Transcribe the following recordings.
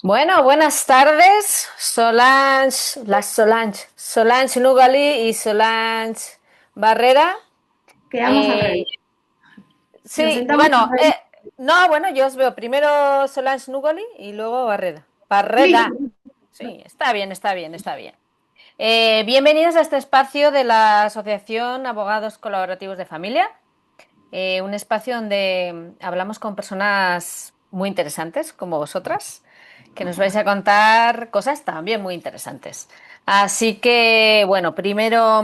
Bueno, buenas tardes, Solange Nugali y Solange Barrera. Quedamos al Eh, revés. Nos sí, sentamos bueno, al revés. no, bueno, yo os veo primero Solange Nugali y luego Barrera. Barreda. Sí. Sí, está bien, está bien, está bien. Bienvenidos a este espacio de la Asociación Abogados Colaborativos de Familia, un espacio donde hablamos con personas muy interesantes como vosotras, que nos vais a contar cosas también muy interesantes. Así que, bueno, primero,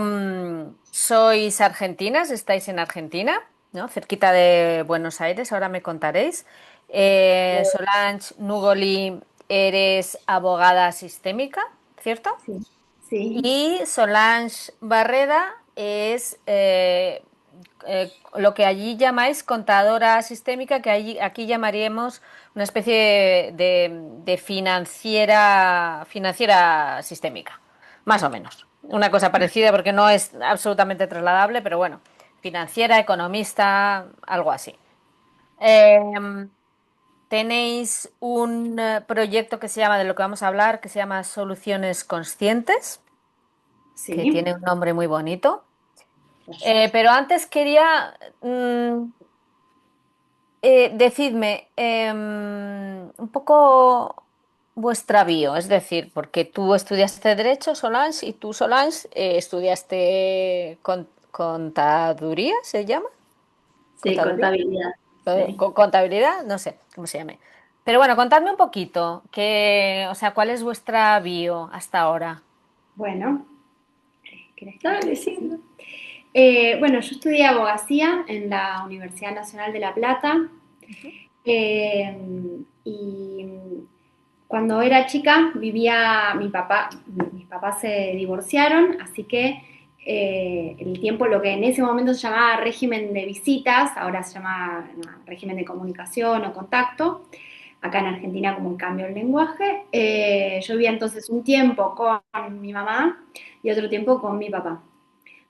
sois argentinas, estáis en Argentina, ¿no? Cerquita de Buenos Aires, ahora me contaréis. Solange Nugoli, eres abogada sistémica, ¿cierto? Sí, sí, Y Solange Barreda es lo que allí llamáis contadora sistémica, que aquí llamaríamos una especie de financiera sistémica, más o menos. Una cosa parecida porque no es absolutamente trasladable, pero bueno, financiera, economista, algo así. Eh, Tenéis un proyecto que se llama, de lo que vamos a hablar, que se llama Soluciones Conscientes, que sí. tiene un nombre muy bonito. Pero antes quería, decidme, un poco vuestra bio, es decir, porque tú estudiaste Derecho, Solange, y tú, Solange, estudiaste contaduría, ¿se llama? Sí, ¿Contaduría? contabilidad. Sí. ¿Contabilidad? No sé cómo se llame. Pero bueno, contadme un poquito, o sea, ¿cuál es vuestra bio hasta ahora? Bueno, ¿querés que hable? Sí. Bueno, yo estudié abogacía en la Universidad Nacional de La Plata. eh, y cuando era chica vivía mi papá, mis papás se divorciaron, así que el tiempo, lo que en ese momento se llamaba régimen de visitas, ahora se llama no, régimen de comunicación o contacto, acá en Argentina como un cambio el lenguaje, yo vivía entonces un tiempo con mi mamá y otro tiempo con mi papá.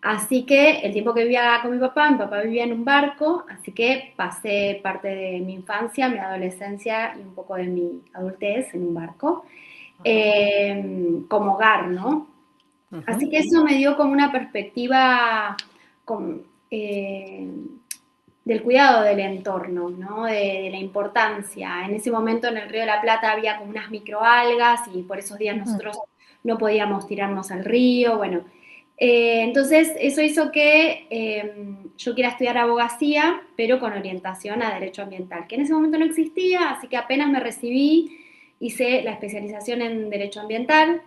Así que el tiempo que vivía con mi papá vivía en un barco, así que pasé parte de mi infancia, mi adolescencia y un poco de mi adultez en un barco, Ajá, como hogar, ¿no? ujú, Así que eso me dio como una perspectiva con, eh, del cuidado del entorno, ¿no? De la importancia. En ese momento en el Río de la Plata había como unas microalgas y por esos días ujú, nosotros no podíamos tirarnos al río, bueno. Entonces eso hizo que yo quiera estudiar abogacía, pero con orientación a derecho ambiental, que en ese momento no existía, así que apenas me recibí, hice la especialización en derecho ambiental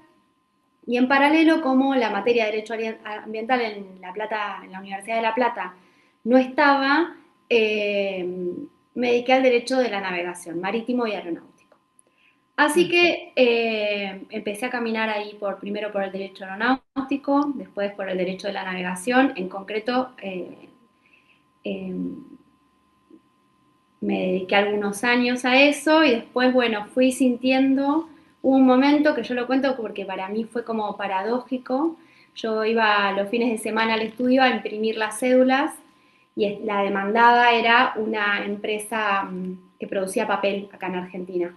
y en paralelo, como la materia de Derecho Ambiental en La Plata, en la Universidad de La Plata, no estaba, eh, me dediqué al derecho de la navegación, marítimo y aeronáutico. Así ujú. que empecé a caminar ahí primero por el derecho aeronáutico, después por el derecho de la navegación, en concreto eh, me dediqué algunos años a eso y después, bueno, fui sintiendo, hubo un momento que yo lo cuento porque para mí fue como paradójico, yo iba los fines de semana al estudio a imprimir las cédulas y la demandada era una empresa que producía papel acá en Argentina.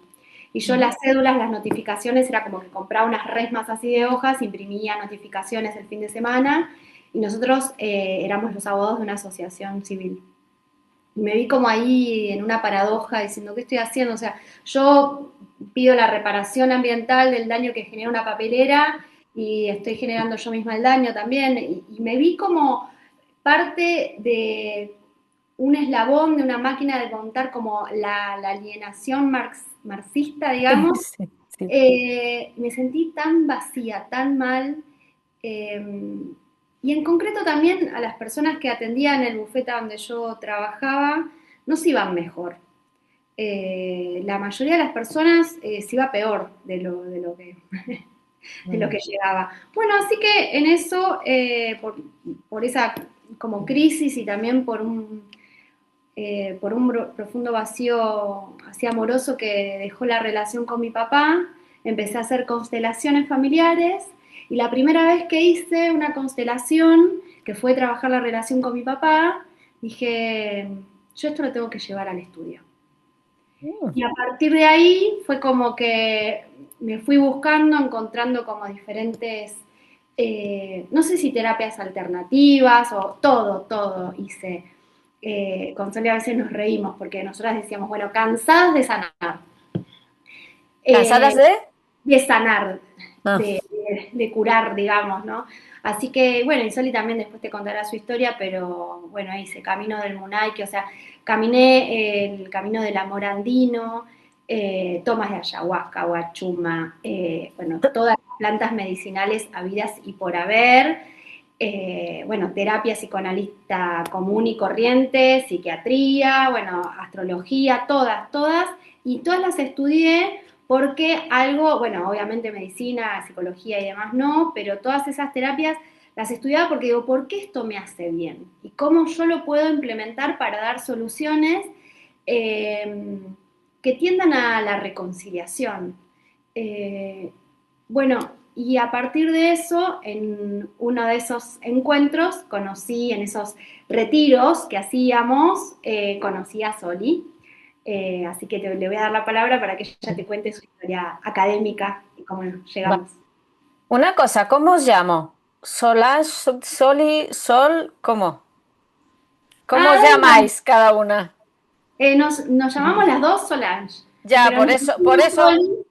Y yo Ujú. las cédulas, las notificaciones, era como que compraba unas resmas así de hojas, imprimía notificaciones el fin de semana y nosotros éramos los abogados de una asociación civil. Y me vi como ahí en una paradoja diciendo, ¿qué estoy haciendo? O sea, yo pido la reparación ambiental del daño que genera una papelera y estoy generando yo misma el daño también. Y me vi como parte de un eslabón de una máquina de contar como la alienación marxista, digamos. Sí, sí. Me sentí tan vacía, tan mal. eh, y en concreto también a las personas que atendían el bufete donde yo trabajaba, no se iban mejor. La mayoría de las personas se iba peor de lo Mm. que llegaba. Bueno, así que en eso, por esa como crisis y también por un profundo vacío así amoroso que dejó la relación con mi papá, empecé a hacer constelaciones familiares y la primera vez que hice una constelación, que fue trabajar la relación con mi papá, dije, yo esto lo tengo que llevar al estudio. Mm. Y a partir de ahí fue como que me fui buscando, encontrando como diferentes, no sé si terapias alternativas o todo hice. Con Sole a veces nos reímos porque nosotras decíamos, bueno, cansadas de sanar, ¿Cansadas eh, de? de sanar, Ah, de curar, digamos, ¿no? Así que, bueno, y Soli también después te contará su historia, pero bueno, hice Camino del Munay, o sea, caminé el camino del amor andino, tomas de ayahuasca, guachuma, bueno, todas las plantas medicinales habidas y por haber, bueno, terapia psicoanalista común y corriente, psiquiatría, bueno, astrología, todas, y todas las estudié porque algo, bueno, obviamente medicina, psicología y demás no, pero todas esas terapias las estudiaba porque digo, ¿por qué esto me hace bien? ¿Y cómo yo lo puedo implementar para dar soluciones eh, que tiendan a la reconciliación? Eh, bueno, y a partir de eso, en uno de esos encuentros, conocí, en esos retiros que hacíamos, conocí a Soli. Así que le voy a dar la palabra para que ella te cuente su historia académica y cómo va. llegamos. Una cosa, ¿cómo os llamo? Solange, Soli, Sol, ¿cómo? ¿Cómo os Ah, llamáis cada una? nos llamamos las dos Solange, Ya, pero nos por decimos eso, Soli.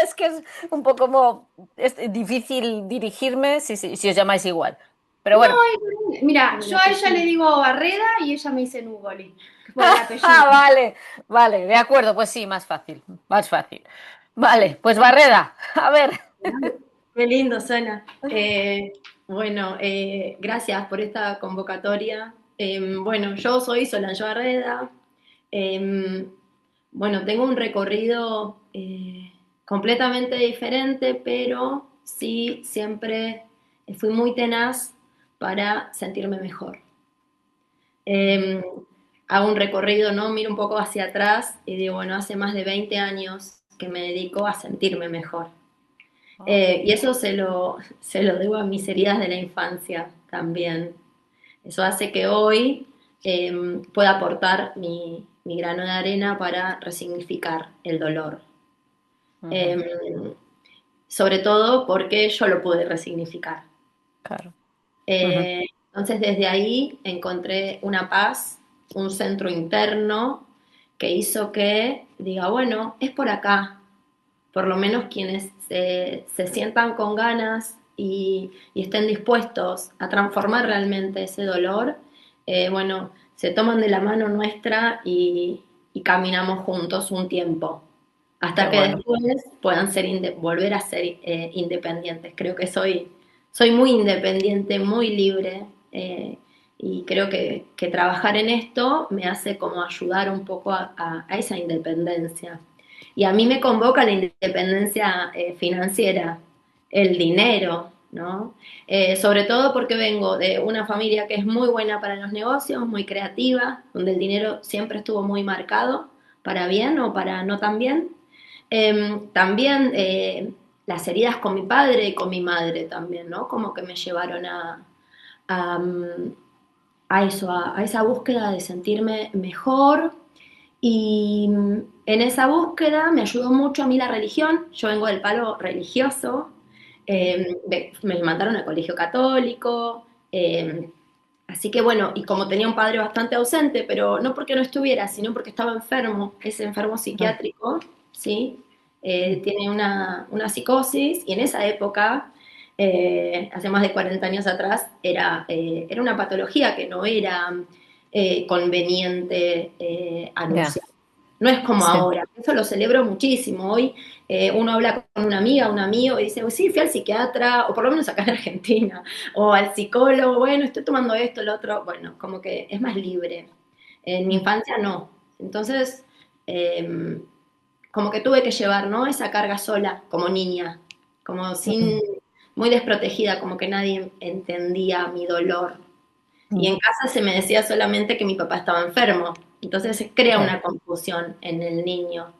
es que es un poco como es difícil dirigirme si os llamáis igual. Pero No, bueno. mira, yo a ella le digo Barreda y ella me dice Nugoli, por el apellido. Ah, vale, vale, de acuerdo, pues sí, más fácil, más fácil. Vale, pues Barreda, a ver. Qué lindo suena. Bueno, gracias por esta convocatoria. Bueno, yo soy Solange Barreda. Eh, bueno, tengo un recorrido completamente diferente, pero sí siempre fui muy tenaz para sentirme mejor. Eh, Hago un recorrido, ¿no? Miro un poco hacia atrás y digo, bueno, hace más de 20 años que me dedico a sentirme mejor. Oh, Y eso se lo debo a mis heridas de la infancia también. Eso hace que hoy pueda aportar mi grano de arena para resignificar el dolor. ujú, Eh, Sobre todo porque yo lo pude resignificar. claro. Ujú, Entonces desde ahí encontré una paz, un centro interno que hizo que diga, bueno, es por acá, por lo menos quienes se sientan con ganas y estén dispuestos a transformar realmente ese dolor, bueno, se toman de la mano nuestra y caminamos juntos un tiempo, qué hasta que bueno. después puedan volver a ser independientes. Creo que soy muy independiente, muy libre. Y creo que trabajar en esto me hace como ayudar un poco a esa independencia. Y a mí me convoca la independencia financiera, el dinero, ¿no? Sobre todo porque vengo de una familia que es muy buena para los negocios, muy creativa, donde el dinero siempre estuvo muy marcado, para bien o para no tan bien. También las heridas con mi padre y con mi madre también, ¿no? Como que me llevaron a, mm, a eso, a esa búsqueda de sentirme mejor, y en esa búsqueda me ayudó mucho a mí la religión. Yo vengo del palo religioso, me mandaron al colegio católico, así que bueno, y como tenía un padre bastante ausente, pero no porque no estuviera, sino porque estaba enfermo, es enfermo Mm, psiquiátrico, ¿sí? mm, Tiene una psicosis, y en esa época, hace más de 40 años atrás, era una patología que no era conveniente ya, anunciar. No es como sí. ahora, eso lo celebro muchísimo. Hoy uno habla con una amiga, un amigo, y dice, "Pues sí, fui al psiquiatra", o por lo menos acá en Argentina, o al psicólogo, bueno, estoy tomando esto, lo otro, bueno, como que es más libre. En mi Mm, infancia no. Entonces, eh, como que tuve que llevar, ¿no? Esa carga sola, como niña, como sin, mm, muy desprotegida, como que nadie entendía mi dolor. Y mm, en casa se me decía solamente que mi papá estaba enfermo. Entonces se crea claro, una confusión en el niño.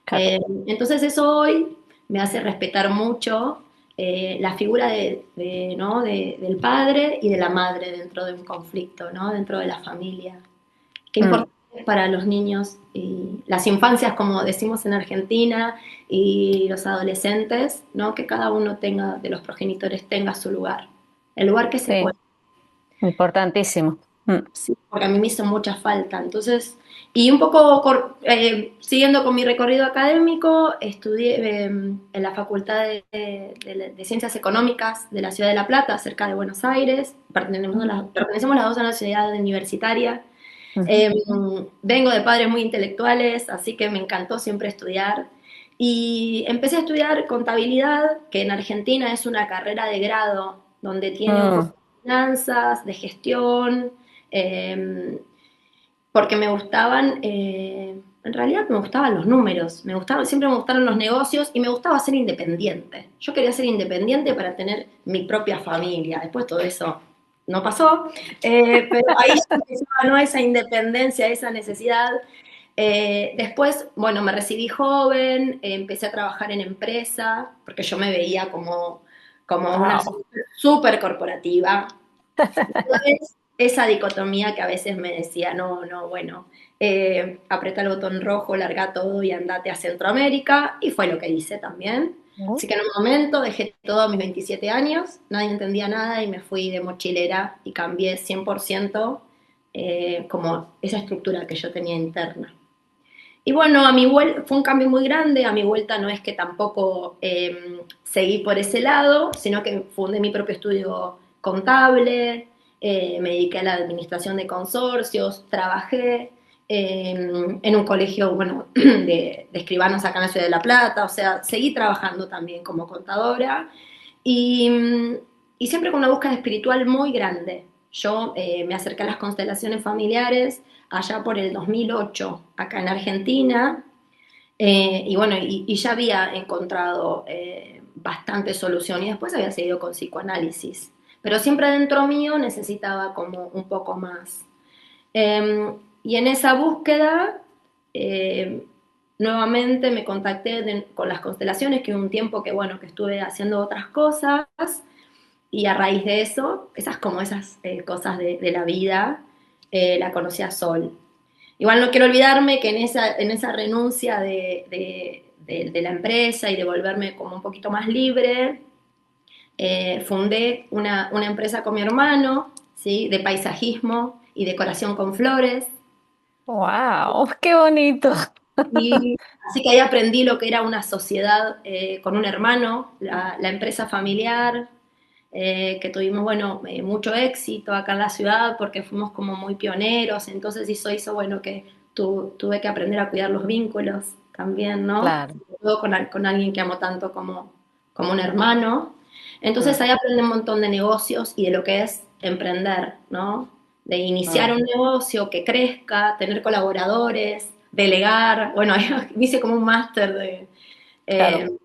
claro. Entonces eso hoy me hace respetar mucho la figura ¿no? del padre y de la madre dentro de un conflicto, ¿no? Dentro de la familia. Qué Mm, importante para los niños y las infancias, como decimos en Argentina, y los adolescentes, ¿no? Que cada uno tenga, de los progenitores tenga su lugar, el lugar que se Sí, puede. importantísimo. Mm. Sí, porque a mí me hizo mucha falta. Entonces, y un poco siguiendo con mi recorrido académico, estudié en la Facultad de Ciencias Económicas de la Ciudad de La Plata, cerca de Buenos Aires. Pertenecemos las dos a una ciudad universitaria. Ujú. Eh, Vengo de padres muy intelectuales, así que me encantó siempre estudiar. Y empecé a estudiar contabilidad, que en Argentina es una carrera de grado, donde tiene un Mm. poco de finanzas, de gestión, eh, porque me gustaban, en realidad me gustaban los números, siempre me gustaron los negocios y me gustaba ser independiente. Yo quería ser independiente para tener mi propia familia. Después todo eso no pasó, pero ahí ya empezaba, ¿no? Esa independencia, esa necesidad. Después, bueno, me recibí joven, empecé a trabajar en empresa, porque yo me veía como una Wow. súper corporativa. Entonces, esa dicotomía que a veces me decía, no, no, bueno, aprieta el botón rojo, larga todo y andate a Centroamérica, y fue lo que hice también. Así que en un momento dejé todo a mis 27 años, nadie entendía nada y me fui de mochilera y cambié 100% como esa estructura que yo tenía interna. Y bueno, a mi vuelta fue un cambio muy grande, a mi vuelta no es que tampoco seguí por ese lado, sino que fundé mi propio estudio contable, me dediqué a la administración de consorcios, trabajé en un colegio, bueno, de escribanos acá en la Ciudad de La Plata, o sea, seguí trabajando también como contadora y, y siempre con una búsqueda espiritual muy grande. Yo me acerqué a las constelaciones familiares allá por el 2008, acá en Argentina, y bueno, y ya había encontrado bastante solución y después había seguido con psicoanálisis. Pero siempre dentro mío necesitaba como un poco más. Y en esa búsqueda, eh, nuevamente me contacté con las constelaciones, que un tiempo que, bueno, que estuve haciendo otras cosas, y a raíz de eso, esas cosas de la vida, la conocí a Sol. Igual no quiero olvidarme que en esa renuncia de la empresa y de volverme como un poquito más libre, fundé una empresa con mi hermano, ¿sí? De paisajismo y decoración con flores. Wow, qué bonito. Y así que ahí aprendí lo que era una sociedad con un hermano, la empresa familiar, que tuvimos, bueno, mucho éxito acá en la ciudad porque fuimos como muy pioneros, entonces hizo bueno, que tuve que aprender a cuidar los vínculos también, ¿no? Claro. Sobre todo con alguien que amo tanto como un hermano. Mm. Entonces ahí aprendí un montón de negocios y de lo que es emprender, ¿no? De iniciar Mm. un negocio que crezca, tener colaboradores, delegar. Bueno, me hice como un máster eh, Claro.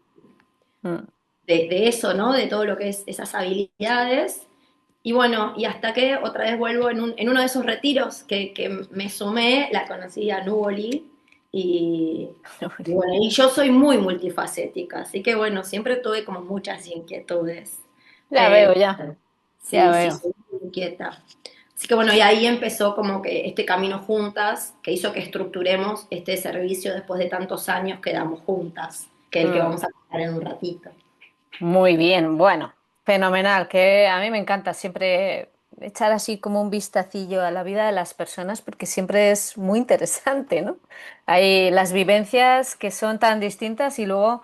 Mm. de eso, ¿no? De todo lo que es esas habilidades. Y bueno, y hasta que otra vez vuelvo en uno de esos retiros que me sumé, la conocí a Nuboli, y, y bueno, y yo soy muy multifacética, así que bueno, siempre tuve como muchas inquietudes. Ya Eh, veo, ya. Ya sí, sí, veo. soy muy inquieta. Así que bueno, y ahí empezó como que este camino juntas, que hizo que estructuremos este servicio después de tantos años que damos juntas, que es el que Mm. vamos a contar en un ratito. Muy bien, bueno, fenomenal, que a mí me encanta siempre echar así como un vistacillo a la vida de las personas porque siempre es muy interesante, ¿no? Hay las vivencias que son tan distintas y luego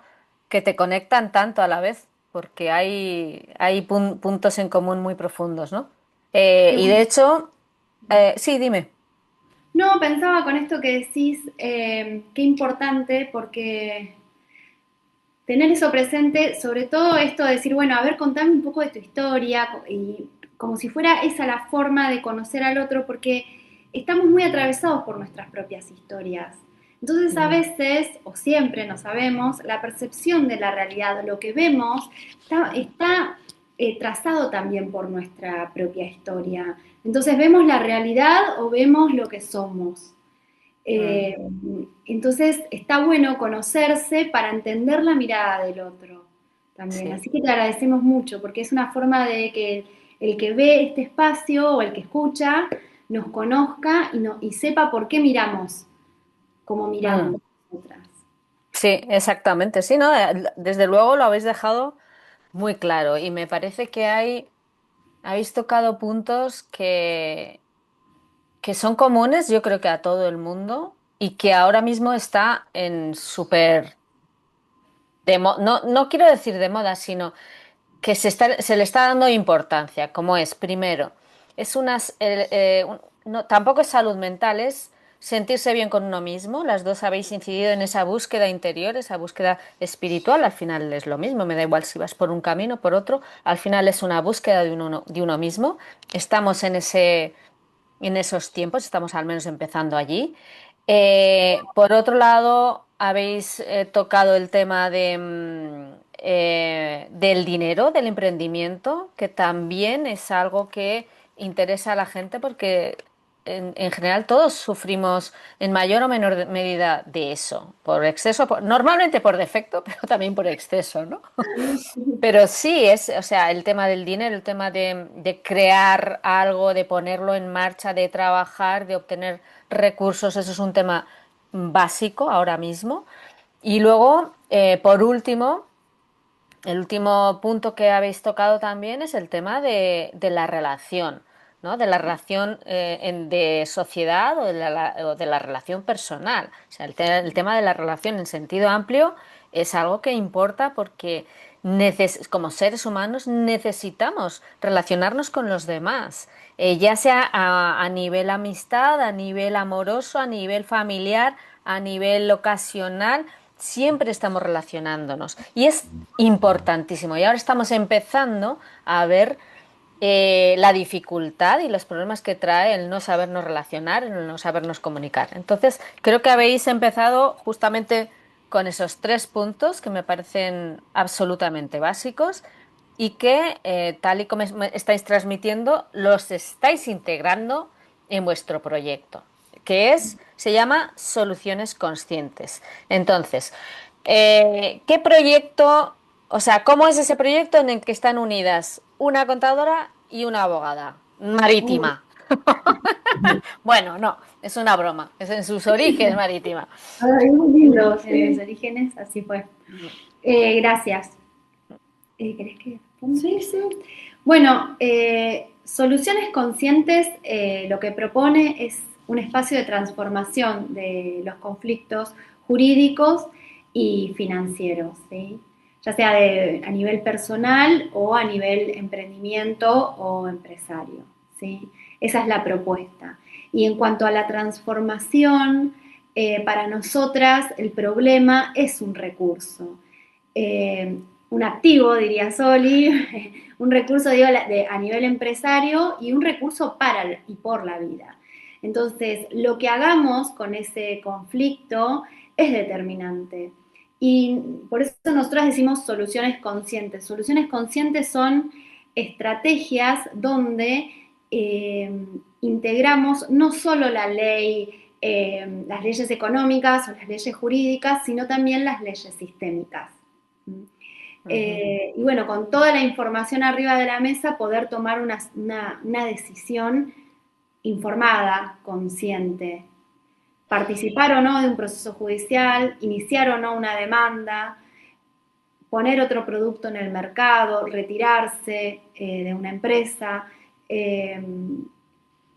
que te conectan tanto a la vez porque hay puntos en común muy profundos, ¿no? Y Y de hecho, sí, dime. no, pensaba con esto que decís, qué importante, porque tener eso presente, sobre todo esto de decir, bueno, a ver, contame un poco de tu historia, y como si fuera esa la forma de conocer al otro, porque estamos muy atravesados por nuestras propias historias. Entonces a Mm. veces, o siempre no sabemos, la percepción de la realidad, lo que vemos, está trazado también por nuestra propia historia. Entonces vemos la realidad o vemos lo que somos. Mm. Eh, entonces está bueno conocerse para entender la mirada del otro también. Sí. Así que te agradecemos mucho porque es una forma de que el que ve este espacio o el que escucha nos conozca y sepa por qué miramos como miramos Mm. nosotras. Sí, exactamente. Sí, ¿no? Desde luego lo habéis dejado muy claro y me parece que habéis tocado puntos que son comunes, yo creo que a todo el mundo y que ahora mismo está en súper no, no quiero decir de moda, sino que se le está dando importancia, como es, primero, es tampoco es salud mental, es sentirse bien con uno mismo. Las dos habéis incidido en esa búsqueda interior, esa búsqueda espiritual. Al final es lo mismo, me da igual si vas por un camino o por otro. Al final es una búsqueda de uno mismo. Estamos en esos tiempos, estamos al menos empezando allí. Por otro lado, habéis tocado el tema del dinero, del emprendimiento, que también es algo que interesa a la gente porque en general todos sufrimos en mayor o menor medida de eso, por exceso, normalmente por defecto, pero también por exceso, ¿no? Pero sí, o sea, el tema del dinero, el tema de crear algo, de ponerlo en marcha, de trabajar, de obtener recursos, eso es un tema básico ahora mismo. Y luego, por último, el último punto que habéis tocado también es el tema de la relación, ¿no? De la relación de sociedad o de la relación personal. O sea, el tema de la relación en sentido amplio es algo que importa porque como seres humanos necesitamos relacionarnos con los demás, ya sea a nivel amistad, a nivel amoroso, a nivel familiar, a nivel ocasional. Siempre estamos relacionándonos y es importantísimo. Y ahora estamos empezando a ver la dificultad y los problemas que trae el no sabernos relacionar, el no sabernos comunicar. Entonces, creo que habéis empezado justamente con esos tres puntos que me parecen absolutamente básicos y que, tal y como me estáis transmitiendo, los estáis integrando en vuestro proyecto, se llama Soluciones Conscientes. Entonces, ¿qué proyecto, o sea, cómo es ese proyecto en el que están unidas una contadora y una abogada Uy, marítima? Bueno, no, es una broma, es en sus orígenes marítima. ay, muy lindo. En los orígenes, así fue. Gracias. ¿Querés que responda? Sí, sí. Bueno, Soluciones Conscientes lo que propone es un espacio de transformación de los conflictos jurídicos y financieros, ¿sí? Ya sea a nivel personal o a nivel emprendimiento o empresario, ¿sí? Esa es la propuesta. Y en cuanto a la transformación, para nosotras el problema es un recurso. Eh, un activo, diría Soli, un recurso digo, a nivel empresario y un recurso para y por la vida. Entonces, lo que hagamos con ese conflicto es determinante. Y por eso nosotros decimos soluciones conscientes. Soluciones conscientes son estrategias donde integramos no solo la ley, las leyes económicas o las leyes jurídicas, sino también las leyes sistémicas. Ujú. Y bueno, con toda la información arriba de la mesa, poder tomar una decisión informada, consciente. Participar o no de un proceso judicial, iniciar o no una demanda, poner otro producto en el mercado, retirarse de una empresa. Eh,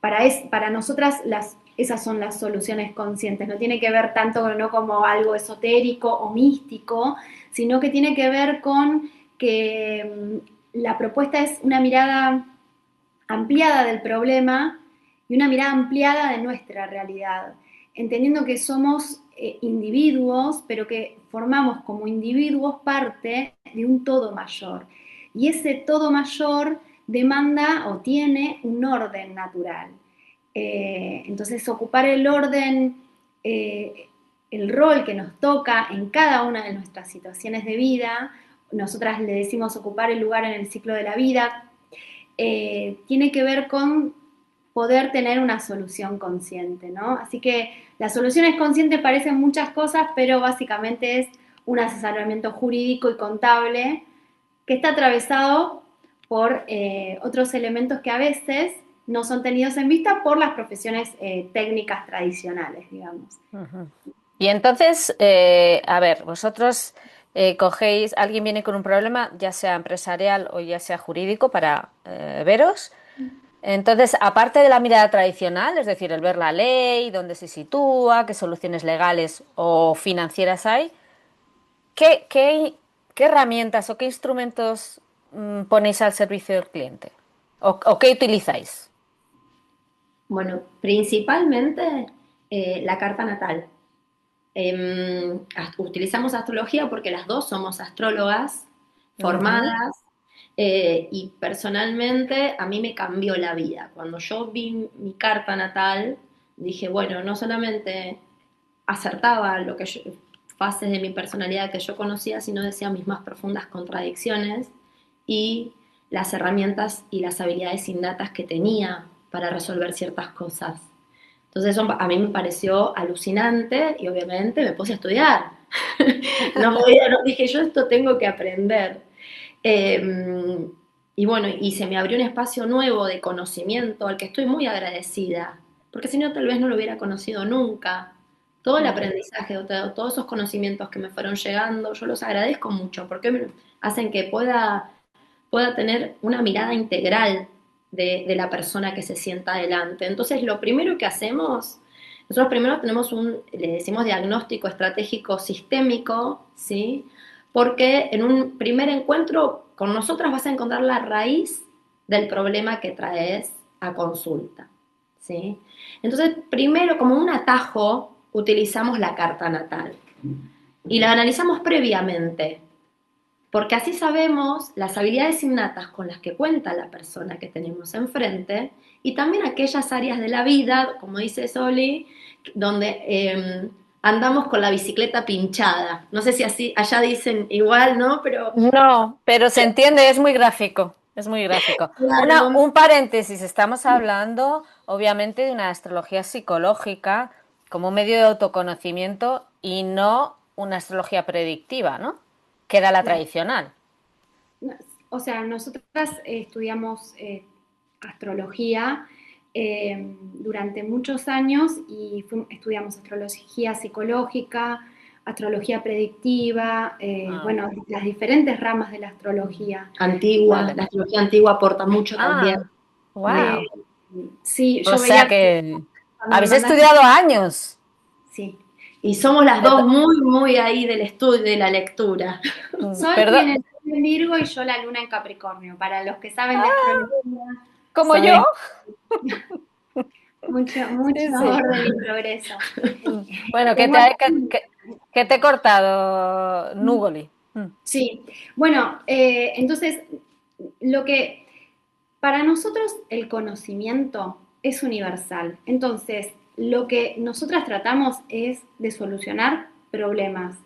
para nosotras esas son las soluciones conscientes. No tiene que ver tanto no como algo esotérico o místico, sino que tiene que ver con que la propuesta es una mirada ampliada del problema y una mirada ampliada de nuestra realidad, entendiendo que somos individuos, pero que formamos como individuos parte de un todo mayor. Y ese todo mayor demanda o tiene un orden natural. Entonces, ocupar el orden, el rol que nos toca en cada una de nuestras situaciones de vida, nosotras le decimos ocupar el lugar en el ciclo de la vida, tiene que ver con poder tener una solución consciente, ¿no? Así que las soluciones conscientes parecen muchas cosas, pero básicamente es un asesoramiento jurídico y contable que está atravesado por otros elementos que a veces no son tenidos en vista por las profesiones técnicas tradicionales, digamos. Ujú. Y entonces, a ver, vosotros cogéis, alguien viene con un problema, ya sea empresarial o ya sea jurídico, para veros. Entonces, aparte de la mirada tradicional, es decir, el ver la ley, dónde se sitúa, qué soluciones legales o financieras hay, ¿qué, qué, qué herramientas o qué instrumentos ponéis al servicio del cliente? O qué utilizáis? Bueno, principalmente la carta natal. Utilizamos astrología porque las dos somos astrólogas Ujú. formadas, y personalmente a mí me cambió la vida. Cuando yo vi mi carta natal, dije, bueno, no solamente acertaba fases de mi personalidad que yo conocía, sino decía mis más profundas contradicciones y las herramientas y las habilidades innatas que tenía para resolver ciertas cosas. Entonces eso a mí me pareció alucinante y obviamente me puse a estudiar. No dije, yo esto tengo que aprender. Eh, y bueno, y se me abrió un espacio nuevo de conocimiento al que estoy muy agradecida, porque si no tal vez no lo hubiera conocido nunca. Todo el Mm. aprendizaje, todos esos conocimientos que me fueron llegando, yo los agradezco mucho porque me hacen que pueda tener una mirada integral de la persona que se sienta adelante. Entonces, lo primero que hacemos, nosotros primero tenemos le decimos diagnóstico estratégico sistémico, ¿sí? Porque en un primer encuentro con nosotras vas a encontrar la raíz del problema que traes a consulta, ¿sí? Entonces, primero, como un atajo, utilizamos la carta natal y la analizamos previamente, porque así sabemos las habilidades innatas con las que cuenta la persona que tenemos enfrente y también aquellas áreas de la vida, como dice Soli, donde andamos con la bicicleta pinchada. No sé si así allá dicen igual, ¿no? Pero No, pero se entiende, es muy gráfico, es muy gráfico. claro, Un paréntesis, estamos hablando obviamente de una astrología psicológica como medio de autoconocimiento y no una astrología predictiva, ¿no? Que era la Claro. tradicional. O sea, nosotras estudiamos astrología durante muchos años y estudiamos astrología psicológica, astrología predictiva, Ah, bueno, las diferentes ramas de la astrología. antigua, vale. la astrología antigua aporta mucho también. Ah, Eh, wow. sí, O yo sea veía que cuando me habéis mandaste, estudiado años. sí. Y somos las De dos to- muy, muy ahí del estudio, de la lectura. Sol tiene Perdón, el sol en Virgo y yo la luna en Capricornio. Para los que saben de astrología, como yo. saben mucho, Sí, mucho sí. orden y progreso. Bueno, Tengo que te he cortado, Nugoli. sí, bueno, entonces, lo que para nosotros el conocimiento es universal. Entonces, lo que nosotras tratamos es de solucionar problemas.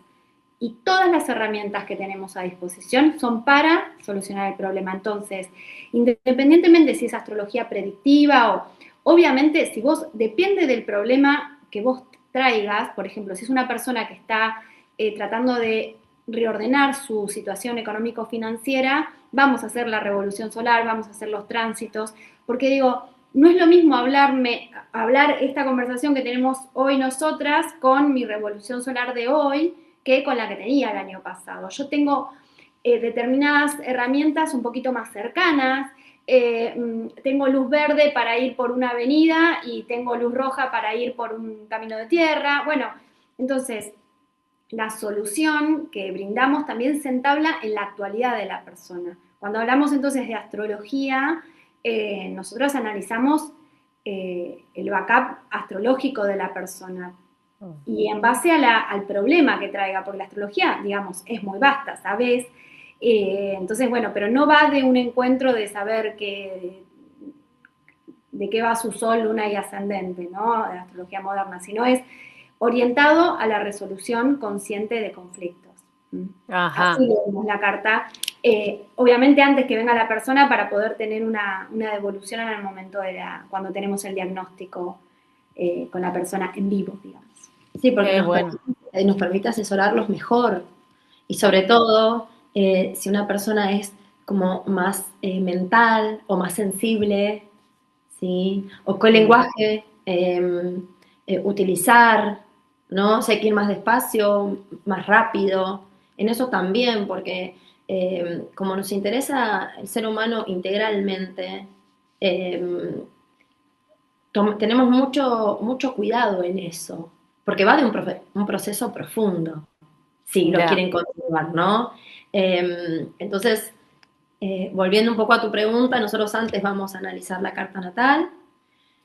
Y todas las herramientas que tenemos a disposición son para solucionar el problema. Entonces, independientemente si es astrología predictiva o, obviamente, si vos, depende del problema que vos traigas, por ejemplo, si es una persona que está tratando de reordenar su situación económico-financiera, vamos a hacer la revolución solar, vamos a hacer los tránsitos, porque digo, no es lo mismo hablar esta conversación que tenemos hoy nosotras con mi revolución solar de hoy que con la que tenía el año pasado. Yo tengo determinadas herramientas un poquito más cercanas, tengo luz verde para ir por una avenida y tengo luz roja para ir por un camino de tierra. Bueno, entonces la solución que brindamos también se entabla en la actualidad de la persona. Cuando hablamos entonces de astrología, nosotros analizamos el backup astrológico de la persona y en base al problema que traiga, porque la astrología, digamos, es muy vasta, ¿sabes? Entonces, bueno, pero no va de un encuentro de saber de qué va su sol, luna y ascendente, ¿no? De la astrología moderna, sino es orientado a la resolución consciente de conflictos. Así Ajá. leemos la carta, obviamente antes que venga la persona para poder tener una devolución en el momento cuando tenemos el diagnóstico con la persona en vivo, digamos. Sí, porque Qué bueno. nos permite asesorarlos mejor. Y sobre todo, si una persona es como más mental o más sensible, ¿sí? O qué lenguaje utilizar, ¿no? Si hay que ir más despacio, más rápido, en eso también, porque como nos interesa el ser humano integralmente, eh, tenemos mucho cuidado en eso, porque va de un proceso profundo, si lo Ya. quieren continuar, ¿no? Entonces, volviendo un poco a tu pregunta, nosotros antes vamos a analizar la carta natal,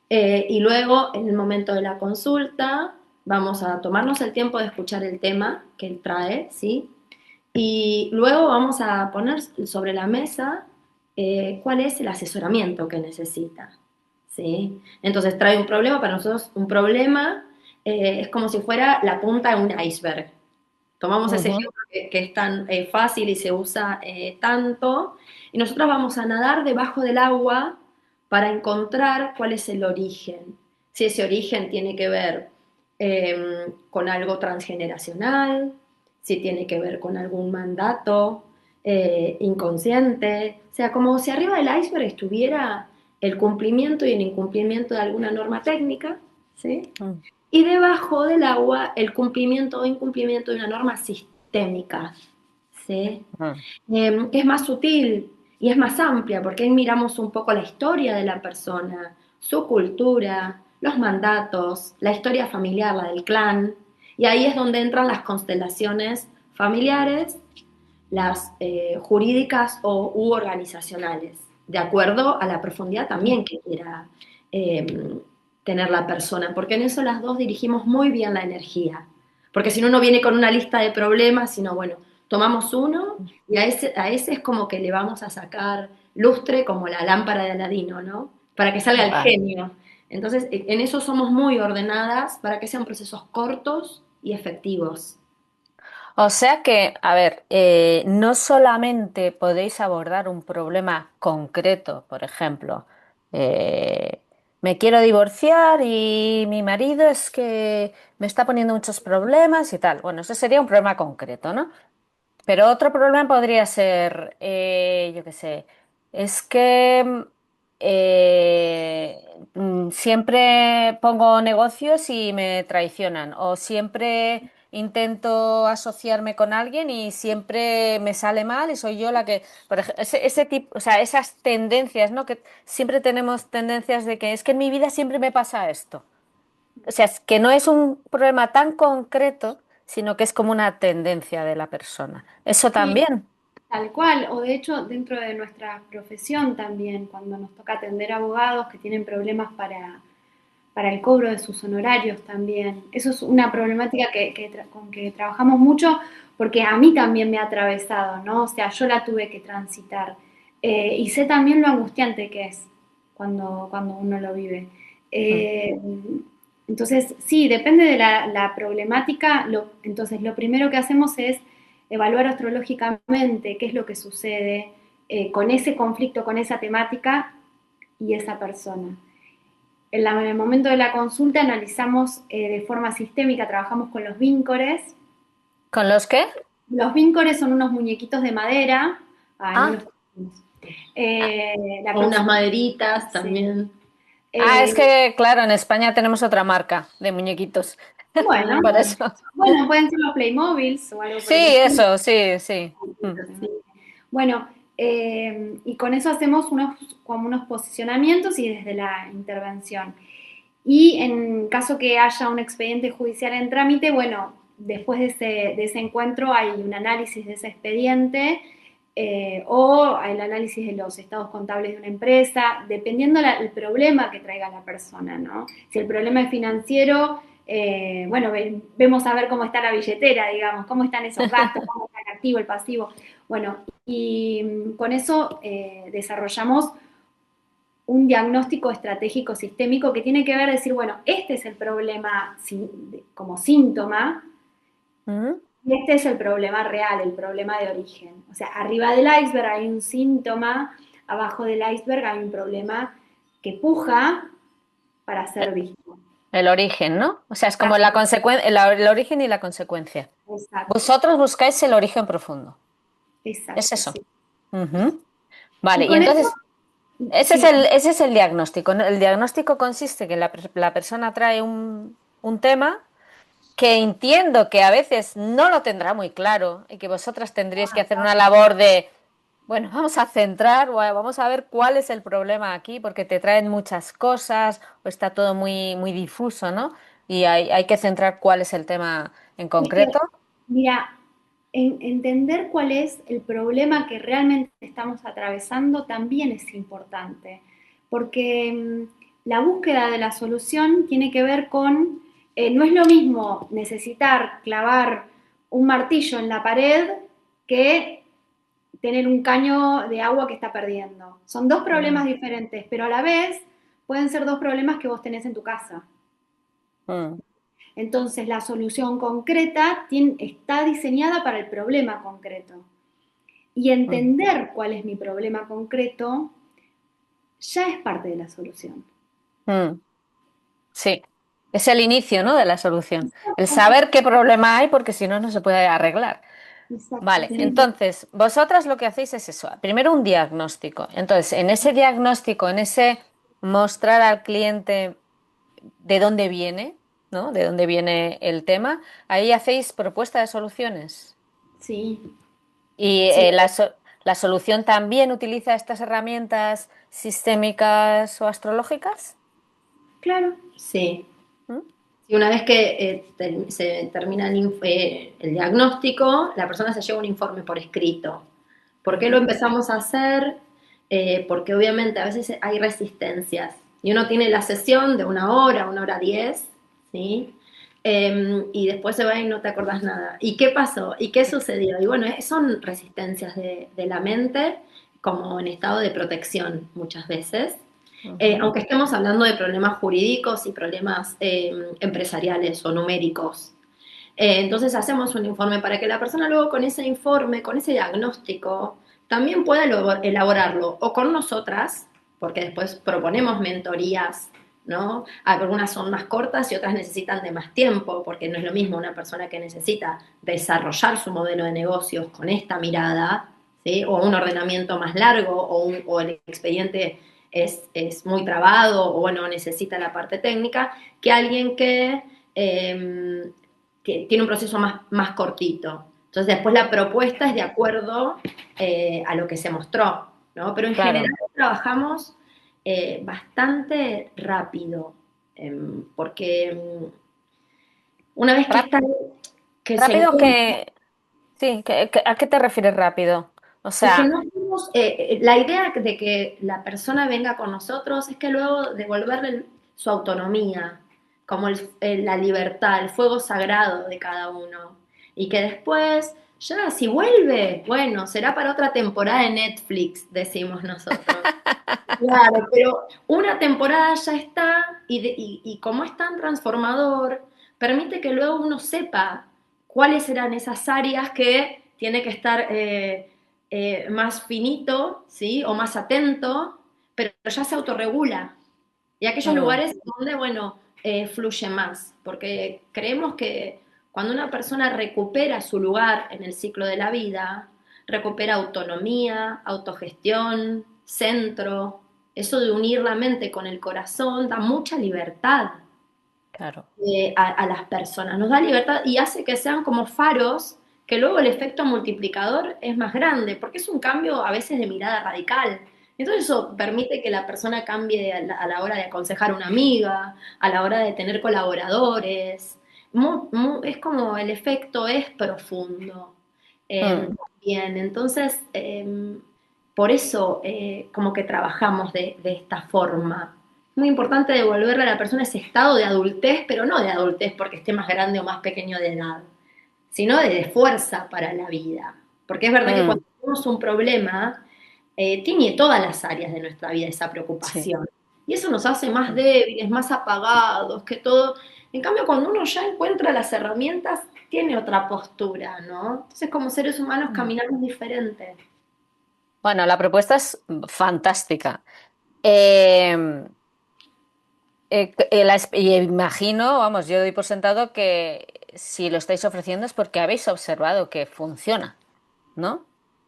y luego, en el momento de la consulta, vamos a tomarnos el tiempo de escuchar el tema que él trae, ¿sí? Y luego vamos a poner sobre la mesa cuál es el asesoramiento que necesita, ¿sí? Entonces trae un problema, para nosotros un problema es como si fuera la punta de un iceberg. Tomamos ese Ujú. ejemplo que es tan fácil y se usa tanto, y nosotros vamos a nadar debajo del agua para encontrar cuál es el origen. Si ese origen tiene que ver con algo transgeneracional, si tiene que ver con algún mandato inconsciente, o sea, como si arriba del iceberg estuviera el cumplimiento y el incumplimiento de alguna norma técnica, ¿sí? Mm. Y debajo del agua el cumplimiento o incumplimiento de una norma sistémica, ¿sí? Mm. Que es más sutil y es más amplia, porque ahí miramos un poco la historia de la persona, su cultura, los mandatos, la historia familiar, la del clan, y ahí es donde entran las constelaciones familiares, las jurídicas u organizacionales, de acuerdo a la profundidad también que quiera eh, tener la persona, porque en eso las dos dirigimos muy bien la energía, porque si no uno viene con una lista de problemas, sino bueno, tomamos uno y a ese es como que le vamos a sacar lustre como la lámpara de Aladino, ¿no? Para que salga el Vale. genio. Entonces, en eso somos muy ordenadas para que sean procesos cortos y efectivos. O sea que, a ver, no solamente podéis abordar un problema concreto, por ejemplo, eh, me quiero divorciar y mi marido es que me está poniendo muchos problemas y tal. Bueno, eso sería un problema concreto, ¿no? Pero otro problema podría ser, yo qué sé, es que siempre pongo negocios y me traicionan, o siempre intento asociarme con alguien y siempre me sale mal y soy yo la que, por ejemplo, ese tipo, o sea, esas tendencias, ¿no? Que siempre tenemos tendencias de que es que en mi vida siempre me pasa esto. O sea, es que no es un problema tan concreto, sino que es como una tendencia de la persona. Eso Sí, también. tal cual, o de hecho dentro de nuestra profesión también, cuando nos toca atender abogados que tienen problemas para el cobro de sus honorarios también. Eso es una problemática con que trabajamos mucho porque a mí también me ha atravesado, ¿no? O sea, yo la tuve que transitar. Y sé también lo angustiante que es cuando uno lo vive. Mm. Eh, entonces, sí, depende de la problemática. Entonces, lo primero que hacemos es evaluar astrológicamente qué es lo que sucede con ese conflicto, con esa temática y esa persona. En el momento de la consulta analizamos de forma sistémica, trabajamos con los víncores. ¿Con los qué? Los víncores son unos muñequitos de madera. Ay, no Ah, los conocemos. La O unas próxima. maderitas Sí. también. es Eh, que, claro, en España tenemos otra marca de muñequitos. bueno, Por eso. bueno, pueden ser los Playmobiles o algo Sí, por el estilo. eso, sí, sí. Mm. Bueno, y con eso hacemos como unos posicionamientos y desde la intervención. Y en caso que haya un expediente judicial en trámite, bueno, después de ese encuentro hay un análisis de ese expediente o el análisis de los estados contables de una empresa, dependiendo el problema que traiga la persona, ¿no? Si el problema es financiero, bueno, vemos a ver cómo está la billetera, digamos, cómo están esos gastos, cómo está el activo, el pasivo. Bueno, y con eso desarrollamos un diagnóstico estratégico sistémico que tiene que ver, decir, bueno, este es el problema como síntoma Mm. y este es el problema real, el problema de origen. O sea, arriba del iceberg hay un síntoma, abajo del iceberg hay un problema que puja para ser visto. El origen, ¿no? O sea, es como la Exacto, consecuencia, el origen y la consecuencia. exacto, Vosotros buscáis el origen profundo. Es exacto, eso. sí. Ujú. Y Vale, y con eso entonces, Sí, ese es el diagnóstico, ¿no? El diagnóstico consiste que la persona trae un tema que entiendo que a veces no lo tendrá muy claro y que vosotras tendríais que hacer una labor de, bueno, vamos a centrar o vamos a ver cuál es el problema aquí, porque te traen muchas cosas o está todo muy difuso, ¿no? Y hay que centrar cuál es el tema en es que, concreto. mira, entender cuál es el problema que realmente estamos atravesando también es importante, porque la búsqueda de la solución tiene que ver con, no es lo mismo necesitar clavar un martillo en la pared que tener un caño de agua que está perdiendo. Son dos problemas Mm, diferentes, pero a la vez pueden ser dos problemas que vos tenés en tu casa. mm, Entonces, la solución concreta está diseñada para el problema concreto. Y mm, entender cuál es mi problema concreto ya es parte de la solución. mm. Sí, es el inicio, ¿no? De la solución. El Exacto, saber qué problema hay, porque si no, no se puede arreglar. exacto. Vale, entonces, vosotras lo que hacéis es eso. Primero un diagnóstico. Entonces, en ese diagnóstico, en ese mostrar al cliente de dónde viene, ¿no? De dónde viene el tema, ahí hacéis propuesta de soluciones. Sí, Y sí, la solución también utiliza estas herramientas sistémicas o astrológicas. claro. Sí. ¿Mm? Y una vez que se termina el diagnóstico, la persona se lleva un informe por escrito. ¿Por qué lo Ujú. empezamos a hacer? Porque obviamente a veces hay resistencias. Y uno tiene la sesión de 1 hora, 1 hora 10, ¿sí? Y después se va y no te acordás nada. ¿Y qué pasó? ¿Y qué sucedió? Y bueno, son resistencias de la mente, como en estado de protección muchas veces. Ujú. Aunque estemos hablando de problemas jurídicos y problemas empresariales o numéricos. Entonces hacemos un informe para que la persona luego con ese informe, con ese diagnóstico, también pueda elaborarlo o con nosotras, porque después proponemos mentorías, ¿no? Algunas son más cortas y otras necesitan de más tiempo, porque no es lo mismo una persona que necesita desarrollar su modelo de negocios con esta mirada, ¿sí? O un ordenamiento más largo, o el expediente es muy trabado, o bueno, necesita la parte técnica, que alguien eh, que tiene un proceso más cortito. Entonces después la propuesta es de acuerdo a lo que se mostró, ¿no? Pero en general Claro. trabajamos bastante rápido, porque una vez que Ráp- está, que se Rápido encuentra, que... Sí, ¿a qué te refieres rápido? O es que sea, no tenemos, la idea de que la persona venga con nosotros es que luego devolverle su autonomía, como la libertad, el fuego sagrado de cada uno. Y que después, ya, si vuelve, bueno, será para otra temporada de Netflix, decimos nosotros. Claro, pero una temporada ya está y como es tan transformador, permite que luego uno sepa cuáles eran esas áreas que tiene que estar más finito, ¿sí? O más atento, pero ya se autorregula. Y aquellos mm, lugares donde, bueno, fluye más, porque creemos que cuando una persona recupera su lugar en el ciclo de la vida, recupera autonomía, autogestión, centro, eso de unir la mente con el corazón da mucha libertad claro. a las personas, nos da libertad y hace que sean como faros, que luego el efecto multiplicador es más grande, porque es un cambio a veces de mirada radical. Entonces eso permite que la persona cambie a la hora de aconsejar a una amiga, a la hora de tener colaboradores. Es como el efecto es profundo Mm, también. Entonces, por eso como que trabajamos de esta forma. Muy importante devolverle a la persona ese estado de adultez, pero no de adultez porque esté más grande o más pequeño de edad, sino de fuerza para la vida. Porque es verdad que mm, cuando tenemos un problema, tiene todas las áreas de nuestra vida esa sí. preocupación. Y eso nos hace más Mm, débiles, más apagados, que todo. En cambio, cuando uno ya encuentra las herramientas, tiene otra postura, ¿no? Entonces, como seres humanos mm. caminamos diferente. Bueno, la propuesta es fantástica. Eh, y imagino, vamos, yo doy por sentado que si lo estáis ofreciendo es porque habéis observado que funciona, ¿no?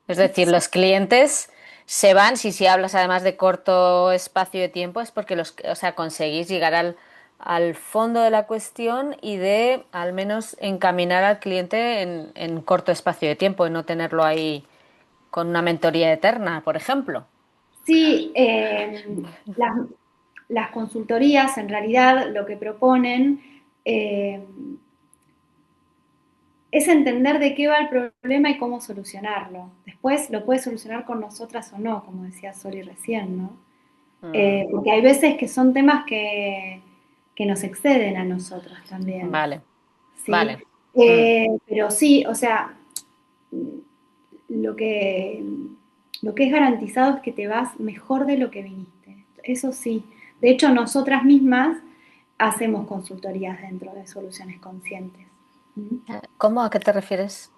Es decir, los clientes se van, si hablas además de corto espacio de tiempo, es porque o sea, conseguís llegar al fondo de la cuestión y de al menos encaminar al cliente en corto espacio de tiempo y no tenerlo ahí con una mentoría eterna, por ejemplo. Sí, las, las consultorías en realidad lo que proponen eh, es entender de qué va el problema y cómo solucionarlo. Después lo puedes solucionar con nosotras o no, como decía Soli recién, ¿no? Mm, Porque hay veces que son temas que nos exceden a nosotras también, vale, ¿sí? vale. Mm, Pero sí, o sea, lo que, lo que es garantizado es que te vas mejor de lo que viniste. Eso sí. De hecho, nosotras mismas hacemos consultorías dentro de Soluciones Conscientes. ¿Mm? ¿Cómo? ¿A qué te refieres?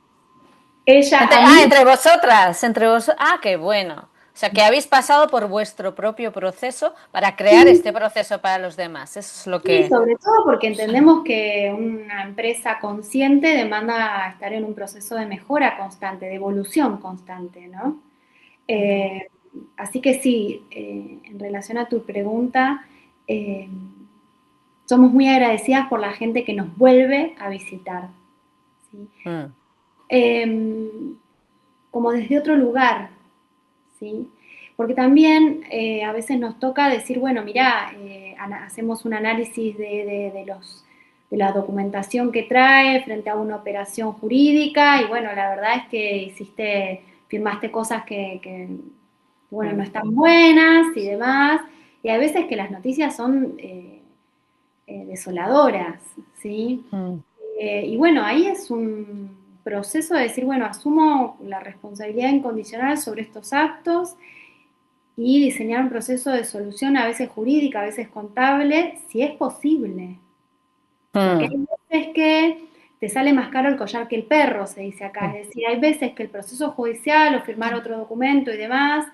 Ella, Entre, a mí, entre vosotras, entre vosotras. Ah, qué bueno. O sea, que habéis pasado por vuestro propio proceso para crear este sí, proceso para los demás. Eso es lo sí, que... sobre todo porque entendemos que una empresa consciente demanda estar en un proceso de mejora constante, de evolución constante, ¿no? Ujú. Eh, Así que sí, en relación a tu pregunta, eh, somos muy agradecidas por la gente que nos vuelve a visitar, ¿sí? Mm, Eh, Como desde otro lugar, ¿sí? Porque también a veces nos toca decir, bueno, mirá, hacemos un análisis de la documentación que trae frente a una operación jurídica y bueno, la verdad es que firmaste cosas bueno, no mm, están buenas y demás. Y hay veces que las noticias son desoladoras, ¿sí? mm. Y bueno, ahí es un proceso de decir, bueno, asumo la responsabilidad incondicional sobre estos actos y diseñar un proceso de solución, a veces jurídica, a veces contable, si es posible. Porque Mm, hay veces que te sale más caro el collar que el perro, se dice acá. Es decir, hay veces que el proceso judicial o firmar otro documento y demás,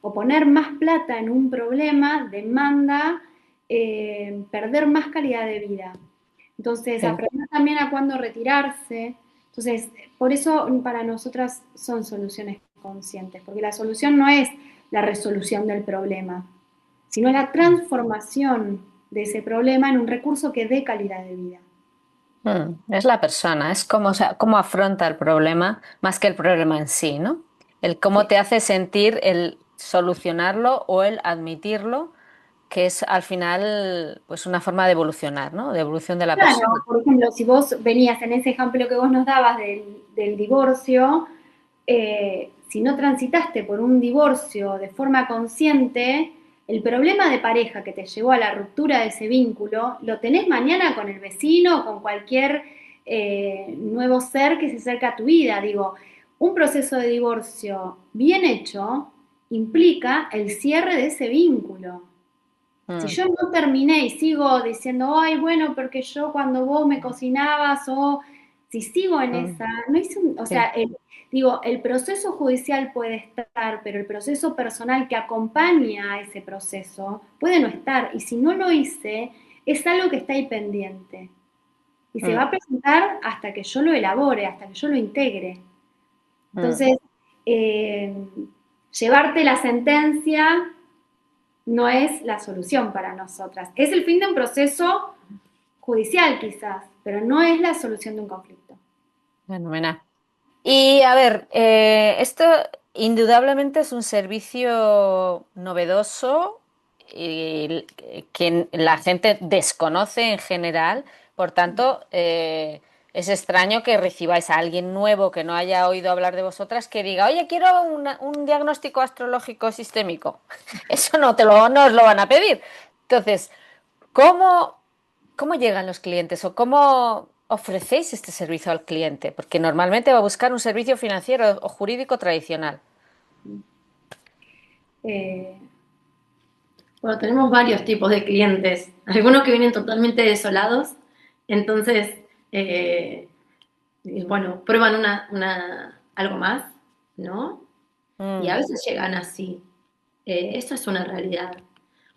o poner más plata en un problema, demanda perder más calidad de vida. Entonces, sí. aprender también a cuándo retirarse. Entonces, por eso para nosotras son soluciones conscientes, porque la solución no es la resolución del problema, sino la transformación de ese problema en un recurso que dé calidad de vida. Es la persona, es cómo, cómo afronta el problema más que el problema en sí, ¿no? El cómo Sí. te hace sentir el solucionarlo o el admitirlo, que es al final pues una forma de evolucionar, ¿no? De evolución de la Claro, persona. por ejemplo, si vos venías en ese ejemplo que vos nos dabas del divorcio, si no transitaste por un divorcio de forma consciente, el problema de pareja que te llevó a la ruptura de ese vínculo, lo tenés mañana con el vecino o con cualquier nuevo ser que se acerca a tu vida. Digo, un proceso de divorcio bien hecho implica el cierre de ese vínculo. Si Mm, yo no terminé y sigo diciendo, ay, bueno, porque yo cuando vos me cocinabas o si sigo en mm, esa, no hice o sea, sí, digo, el proceso judicial puede estar, pero el proceso personal que acompaña a ese proceso puede no estar. Y si no lo hice, es algo que está ahí pendiente. Y se va mm, a presentar hasta que yo lo elabore, hasta que yo lo integre. mm. Entonces, eh, llevarte la sentencia no es la solución para nosotras. Es el fin de un proceso judicial quizás, pero no es la solución de un conflicto. Fenomenal. Y a ver, esto indudablemente es un servicio novedoso y que la gente desconoce en general. Por tanto, es extraño que recibáis a alguien nuevo que no haya oído hablar de vosotras que diga, oye, quiero un diagnóstico astrológico sistémico. Eso no os lo van a pedir. Entonces, ¿cómo, cómo llegan los clientes o cómo ofrecéis este servicio al cliente? Porque normalmente va a buscar un servicio financiero o jurídico tradicional. Eh, Bueno, tenemos varios tipos de clientes. Algunos que vienen totalmente desolados, entonces, eh, bueno, prueban algo más, ¿no? Y a Mm, veces llegan así. Eso es una realidad.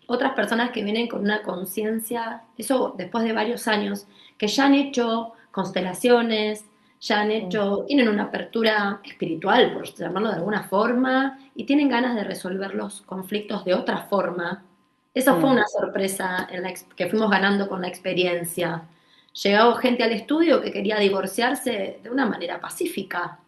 Otras personas que vienen con una conciencia, eso después de varios años, que ya han hecho constelaciones, ya han hecho, tienen una apertura espiritual, por llamarlo de alguna forma, y tienen ganas de resolver los conflictos de otra forma. Eso fue una sorpresa que fuimos ganando con la experiencia. Llegaba gente al estudio que quería divorciarse de una manera pacífica.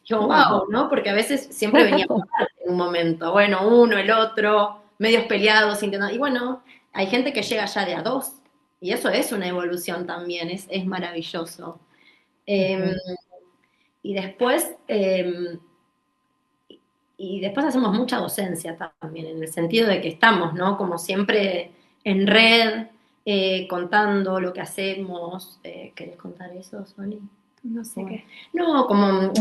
Yo, wow, ¿no? Porque a veces siempre venía en un momento, bueno, uno, el otro, medios peleados, intentando, y bueno, hay gente que llega ya de a dos, y eso es una evolución también, es maravilloso. Eh, y después, y después hacemos mucha docencia también, en el sentido de que estamos, ¿no? Como siempre en red, contando lo que hacemos. ¿Querés contar eso, Soli? No sé qué. No, como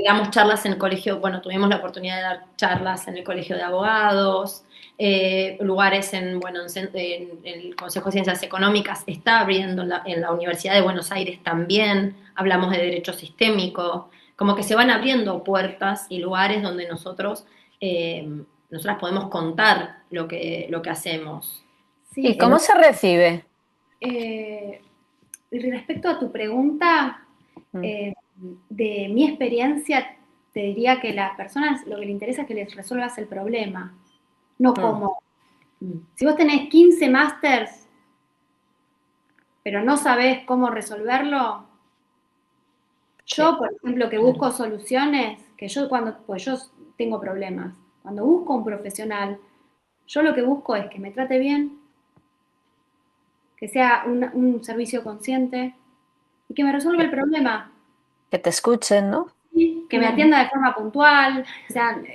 damos charlas en el colegio, bueno, tuvimos la oportunidad de dar charlas en el colegio de abogados, lugares bueno, en el Consejo de Ciencias Económicas está abriendo en la Universidad de Buenos Aires también, hablamos de derecho sistémico, como que se van abriendo puertas y lugares donde nosotras podemos contar lo que hacemos. Sí, ¿Y cómo se recibe? Respecto a tu pregunta, de mi experiencia, te diría que a las personas lo que les interesa es que les resuelvas el problema, no cómo. Si vos tenés 15 másters, pero no sabés cómo resolverlo, yo, por ejemplo, que busco soluciones, pues yo tengo problemas. Cuando busco un profesional, yo lo que busco es que me trate bien, que sea un servicio consciente y que me resuelva el problema. Que te escuchen, ¿no? Que me atienda de forma puntual,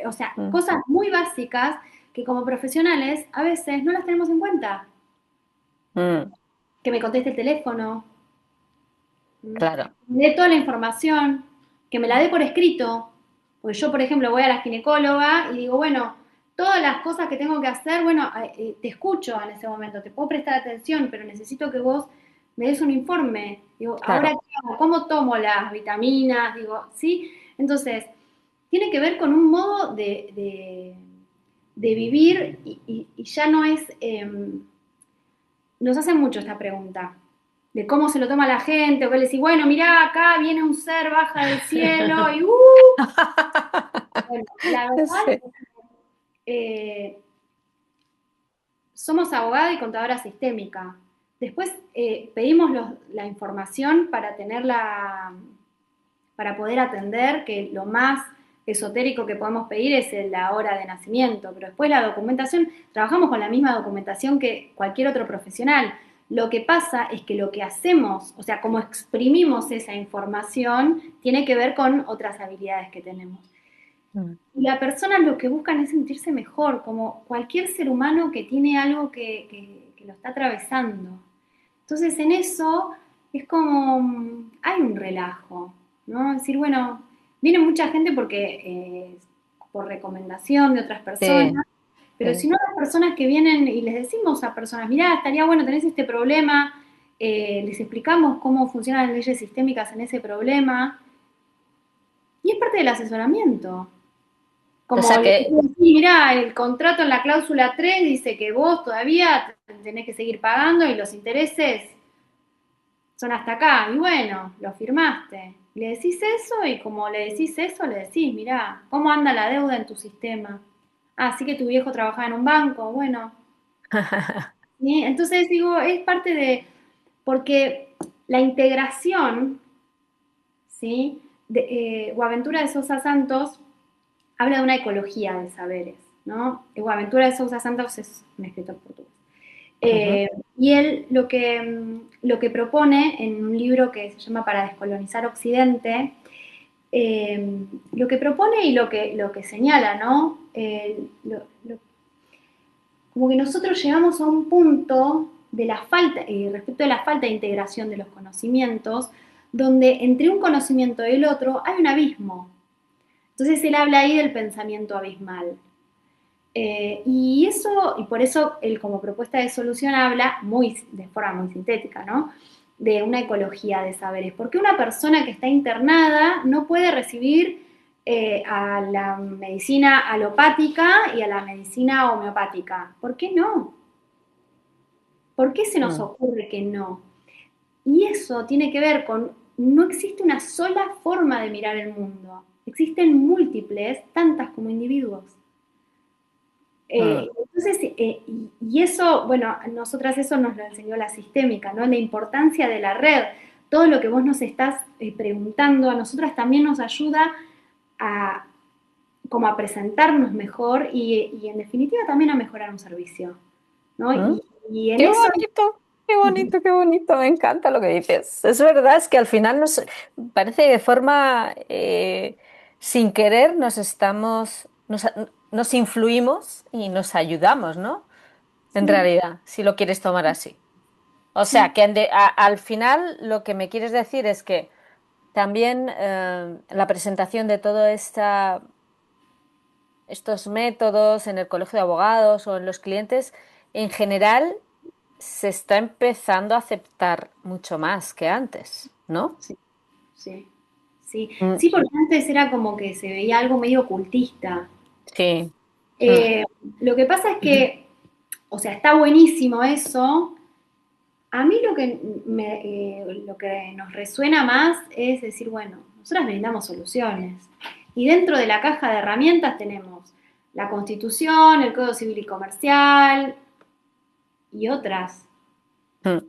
o sea, Mm. cosas muy básicas que como profesionales a veces no las tenemos en cuenta. Que me conteste el teléfono, Claro. que me dé toda la información, que me la dé por escrito. Porque yo, por ejemplo, voy a la ginecóloga y digo, bueno, todas las cosas que tengo que hacer, bueno, te escucho en ese momento, te puedo prestar atención, pero necesito que vos me des un informe. Digo, Claro. ¿ahora qué hago? ¿Cómo tomo las vitaminas? Digo, ¿sí? Entonces, tiene que ver con un modo de vivir y ya no es... nos hacen mucho esta pregunta de cómo se lo toma la gente, o que le decís, bueno, mirá, acá viene un ser, baja del cielo, y Bueno, la verdad, somos abogada y contadora sistémica. Después pedimos la información para para poder atender, que lo más esotérico que podemos pedir es la hora de nacimiento, pero después la documentación, trabajamos con la misma documentación que cualquier otro profesional. Lo que pasa es que lo que hacemos, o sea, cómo exprimimos esa información, tiene que ver con otras habilidades que tenemos. Y la persona lo que buscan es sentirse mejor, como cualquier ser humano que tiene algo que lo está atravesando. Entonces en eso es como, hay un relajo, ¿no? Es decir, bueno, viene mucha gente porque por recomendación de otras personas, pero si no las personas que vienen y les decimos a personas, mirá, estaría bueno, tenés este problema, les explicamos cómo funcionan las leyes sistémicas en ese problema, y es parte del asesoramiento. O Como sea le que, dicen, sí, mirá, el contrato en la cláusula 3 dice que vos todavía tenés que seguir pagando y los intereses son hasta acá. Y bueno, lo firmaste. Le decís eso y como le decís eso, le decís, mirá, ¿cómo anda la deuda en tu sistema? Ah, sí que tu viejo trabajaba en un banco, bueno. ¿Sí? Entonces digo, es parte porque la integración, ¿sí? Boaventura de Sousa Santos habla de una ecología de saberes, ¿no? Boaventura de Sousa Santos es un escritor portugués. Y él lo que propone en un libro que se llama Para descolonizar Occidente, lo que propone y lo que señala, ¿no? Como que nosotros llegamos a un punto de la falta, respecto de la falta de integración de los conocimientos, donde entre un conocimiento y el otro hay un abismo. Entonces él habla ahí del pensamiento abismal. Y por eso él como propuesta de solución habla de forma muy sintética, ¿no? De una ecología de saberes. Porque una persona que está internada no puede recibir a la medicina alopática y a la medicina homeopática. ¿Por qué no? ¿Por qué se nos ocurre que no? Y eso tiene que ver con no existe una sola forma de mirar el mundo. Existen múltiples, tantas como individuos. Mm. Entonces, y eso, bueno, a nosotras eso nos lo enseñó la sistémica, ¿no? La importancia de la red. Todo lo que vos nos estás preguntando, a nosotras también nos ayuda a, como a presentarnos mejor y en definitiva también a mejorar un servicio, ¿no? ¿Mm? Y en Qué eso, bonito, qué bonito, qué bonito. Me encanta lo que dices. Es verdad, es que al final nos parece que de forma sin querer nos influimos y nos ayudamos, ¿no? En sí, realidad, si lo quieres tomar así. O sea, sí, que al final lo que me quieres decir es que también la presentación de todo estos métodos en el colegio de abogados o en los clientes, en general, se está empezando a aceptar mucho más que antes, ¿no? sí, sí, sí. Mm, Sí, porque antes era como que se veía algo medio ocultista. sí. Mm, Eh, lo que pasa es que, o sea, está buenísimo eso. A mí lo que nos resuena más es decir, bueno, nosotras brindamos soluciones. Y dentro de la caja de herramientas tenemos la Constitución, el Código Civil y Comercial y otras mm,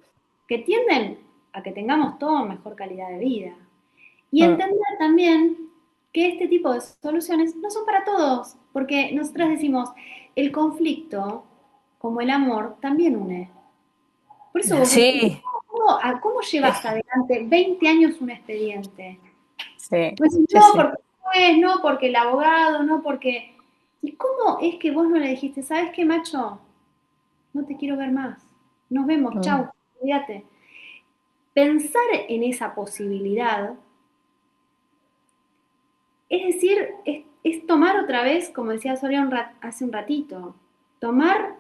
que tienden a que tengamos todo mejor calidad de vida. Y mm. entender también que este tipo de soluciones no son para todos, porque nosotras decimos, el conflicto, como el amor, también une. Por eso vos decís, Sí, ¿cómo llevas adelante 20 años un expediente? sí, Vos decís, sí, no, sí. porque no es, no, porque el abogado, no, porque... ¿Y cómo es que vos no le dijiste, sabes qué, macho? No te quiero ver más. Nos vemos, Mm, chau, cuídate. Pensar en esa posibilidad, es decir, es tomar otra vez, como decía Soria hace un ratito, tomar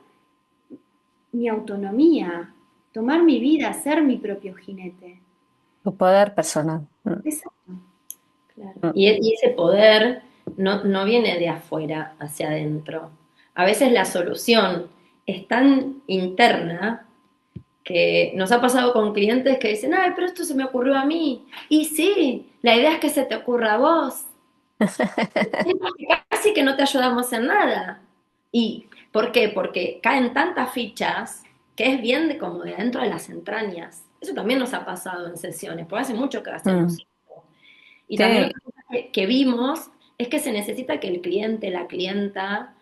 mi autonomía, tomar mi vida, ser mi propio jinete. tu poder personal. Mm, Exacto, claro. mm. Y ese poder no viene de afuera hacia adentro. A veces la solución es tan interna que nos ha pasado con clientes que dicen, ay, pero esto se me ocurrió a mí. Y sí, la idea es que se te ocurra a vos. Casi que no te ayudamos en nada. ¿Y por qué? Porque caen tantas fichas que es bien de como de adentro de las entrañas. Eso también nos ha pasado en sesiones, porque hace mucho que hacemos Mm, esto. Y también sí. otra cosa que vimos es que se necesita que el cliente, la clienta,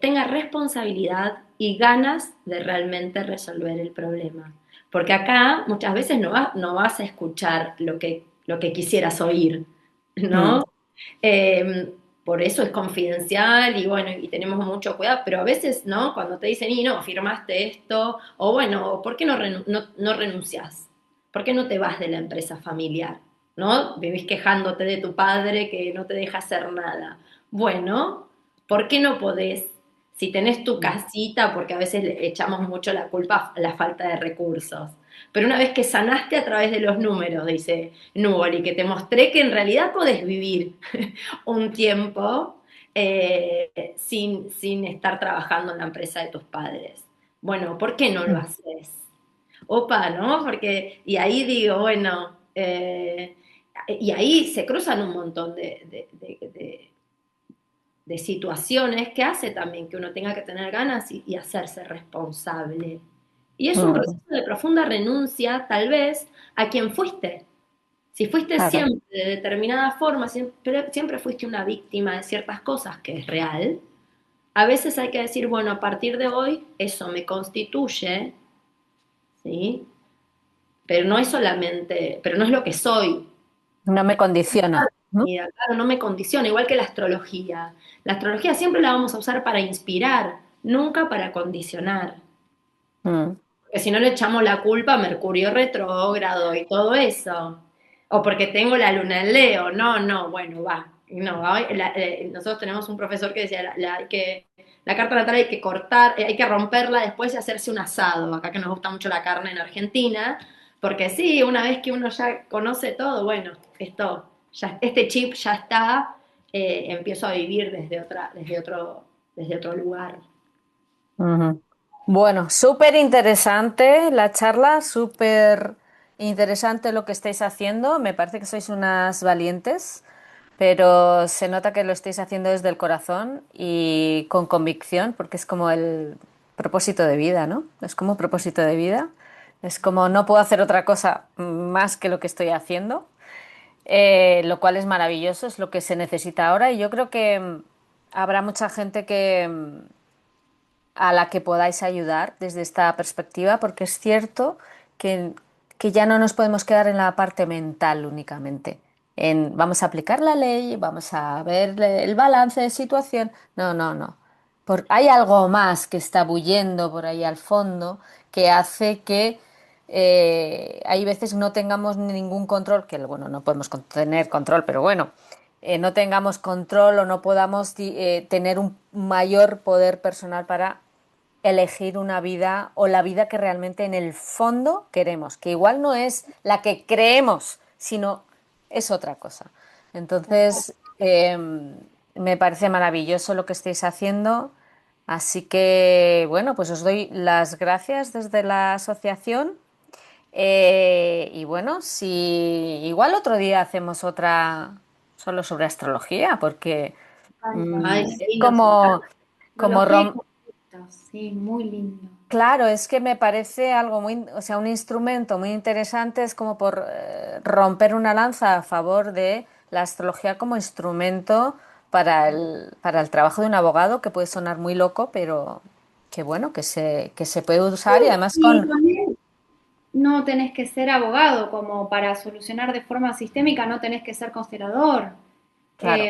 tenga responsabilidad y ganas de realmente resolver el problema. Porque acá muchas veces no vas a escuchar lo que quisieras oír, Mm, ¿no? Por eso es confidencial y bueno, y tenemos mucho cuidado, pero a veces, ¿no? Cuando te dicen, y no, firmaste esto, o bueno, ¿por qué no renuncias? ¿Por qué no te vas de la empresa familiar? ¿No? Vivís quejándote de tu padre que no te deja hacer nada. Bueno, ¿por qué no podés? Si tenés tu mm. casita, porque a veces le echamos mucho la culpa a la falta de recursos. Pero una vez que sanaste a través de los números, dice Nuboli, que te mostré que en realidad podés vivir un tiempo sin estar trabajando en la empresa de tus padres. Bueno, ¿por qué no lo Mm. haces? Opa, ¿no? Porque, y ahí digo, bueno, y ahí se cruzan un montón de situaciones que hace también que uno tenga que tener ganas y hacerse responsable. Y es un Mm, proceso de profunda renuncia, tal vez, a quien fuiste. Si fuiste claro. siempre de determinada forma, siempre fuiste una víctima de ciertas cosas, que es real, a veces hay que decir, bueno, a partir de hoy eso me constituye, ¿sí? Pero no es solamente, pero no es lo que soy. No me condiciona, ¿no? Mira, claro, no me condiciona, igual que la astrología. La astrología siempre la vamos a usar para inspirar, nunca para condicionar. Mm, Porque si no le echamos la culpa a Mercurio retrógrado y todo eso. O porque tengo la luna en Leo. No, no, bueno, va. No, nosotros tenemos un profesor que decía, la carta natal hay que cortar, hay que romperla después y hacerse un asado. Acá que nos gusta mucho la carne en Argentina. Porque sí, una vez que uno ya conoce todo, bueno, este chip ya está, empiezo a vivir desde otro lugar. ujú. Bueno, súper interesante la charla, súper interesante lo que estáis haciendo. Me parece que sois unas valientes, pero se nota que lo estáis haciendo desde el corazón y con convicción, porque es como el propósito de vida, ¿no? Es como propósito de vida. Es como no puedo hacer otra cosa más que lo que estoy haciendo, lo cual es maravilloso, es lo que se necesita ahora y yo creo que habrá mucha gente que a la que podáis ayudar desde esta perspectiva, porque es cierto que, que ya no nos podemos quedar en la parte mental únicamente. En vamos a aplicar la ley, vamos a ver el balance de situación. No, no, no. Hay algo más que está bullendo por ahí al fondo que hace que hay veces no tengamos ningún control, que bueno, no podemos tener control, pero bueno, no tengamos control o no podamos tener un mayor poder personal para elegir una vida o la vida que realmente en el fondo queremos, que igual no es la que creemos, sino es otra cosa. Entonces, me parece maravilloso lo que estáis haciendo. Así que, bueno, pues os doy las gracias desde la asociación. Y bueno, si igual otro día hacemos otra solo sobre astrología, porque Ay, es sí, nos encanta. como, como Tecnología y rom- conflictos, sí, muy lindo. claro, es que me parece algo muy, o sea, un instrumento muy interesante, es como por romper una lanza a favor de la astrología como instrumento para el trabajo de un abogado, que puede sonar muy loco, pero que bueno, que se puede usar y además Y con... también no tenés que ser abogado, como para solucionar de forma sistémica no tenés que ser constelador. Claro,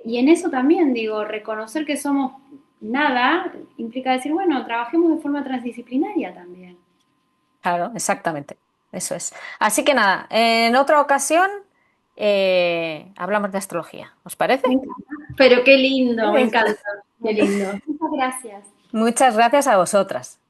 Y en eso también digo, reconocer que somos nada implica decir, bueno, trabajemos de forma transdisciplinaria también. claro, exactamente, eso es. Así que nada, en otra ocasión hablamos de astrología, ¿os parece? Me encanta. Pero qué lindo, me Eso. encanta, qué lindo. Muchas gracias. Muchas gracias a vosotras.